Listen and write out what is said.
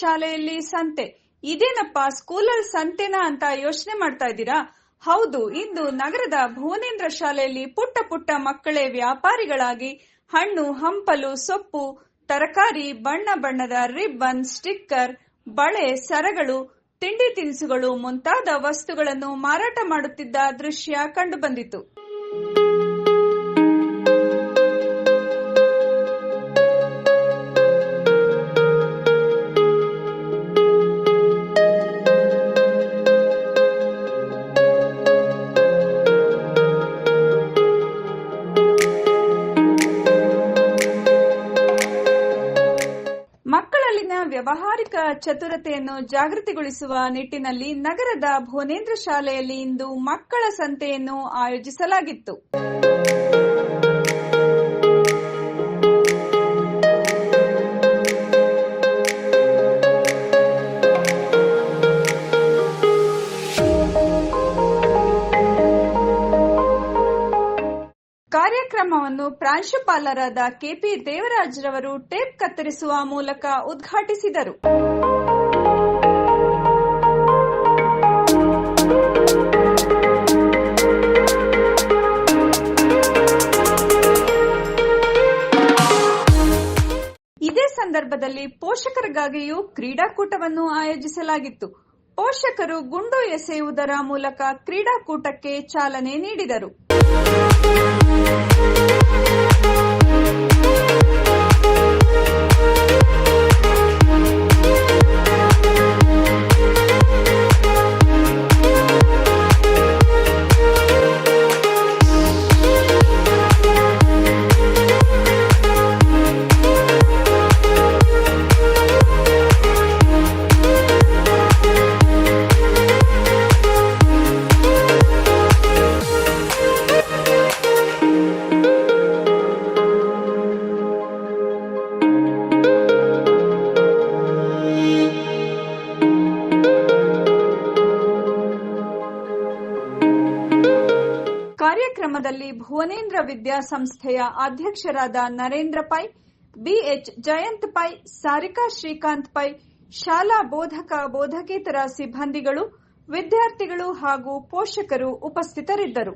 ಶಾಲೆಯಲ್ಲಿ ಸಂತೆ. ಇದೇನಪ್ಪ ಸ್ಕೂಲಲ್ಲಿ ಸಂತೆನಾ ಅಂತ ಯೋಚನೆ ಮಾಡ್ತಾ ಇದ್ದೀರಾ? ಹೌದು, ಇಂದು ನಗರದ ಭುವನೇಂದ್ರ ಶಾಲೆಯಲ್ಲಿ ಪುಟ್ಟ ಪುಟ್ಟ ಮಕ್ಕಳೇ ವ್ಯಾಪಾರಿಗಳಾಗಿ ಹಣ್ಣು, ಹಂಪಲು, ಸೊಪ್ಪು, ತರಕಾರಿ, ಬಣ್ಣ ಬಣ್ಣದ ರಿಬ್ಬನ್, ಸ್ಟಿಕ್ಕರ್, ಬಳೆ, ಸರಗಳು, ತಿಂಡಿ ತಿನಿಸುಗಳು ಮುಂತಾದ ವಸ್ತುಗಳನ್ನು ಮಾರಾಟ ಮಾಡುತ್ತಿದ್ದ ದೃಶ್ಯ ಕಂಡುಬಂದಿತು. ಮಕ್ಕಳಲ್ಲಿನ ವ್ಯಾವಹಾರಿಕ ಚತುರತೆಯನ್ನು ಜಾಗೃತಿಗೊಳಿಸುವ ನಿಟ್ಟಿನಲ್ಲಿ ನಗರದ ಭುವನೇಂದ್ರ ಶಾಲೆಯಲ್ಲಿ ಇಂದು ಮಕ್ಕಳ ಸಂತೆಯನ್ನು ಆಯೋಜಿಸಲಾಗಿತ್ತು. ಕಾರ್ಯಕ್ರಮವನ್ನು ಪ್ರಾಂಶುಪಾಲರಾದ ಕೆಪಿ ದೇವರಾಜ್ ರವರು ಟೇಪ್ ಕತ್ತರಿಸುವ ಮೂಲಕ ಉದ್ಘಾಟಿಸಿದರು. ಇದೇ ಸಂದರ್ಭದಲ್ಲಿ ಪೋಷಕರಿಗಾಗಿಯೂ ಕ್ರೀಡಾಕೂಟವನ್ನು ಆಯೋಜಿಸಲಾಗಿತ್ತು. ಪೋಷಕರು ಗುಂಡು ಎಸೆಯುವುದರ ಮೂಲಕ ಕ್ರೀಡಾಕೂಟಕ್ಕೆ ಚಾಲನೆ ನೀಡಿದರು. ಕಾರ್ಯಕ್ರಮದಲ್ಲಿ ಭುವನೇಂದ್ರ ವಿದ್ಯಾಸಂಸ್ಥೆಯ ಅಧ್ಯಕ್ಷರಾದ ನರೇಂದ್ರ ಪೈ, ಬಿಎಚ್ ಜಯಂತ್ ಪೈ, ಸಾರಿಕಾ ಶ್ರೀಕಾಂತ್ ಪೈ, ಶಾಲಾ ಬೋಧಕ ಬೋಧಕೇತರ ಸಿಬ್ಬಂದಿಗಳು, ವಿದ್ಯಾರ್ಥಿಗಳು ಹಾಗೂ ಪೋಷಕರು ಉಪಸ್ಥಿತರಿದ್ದರು.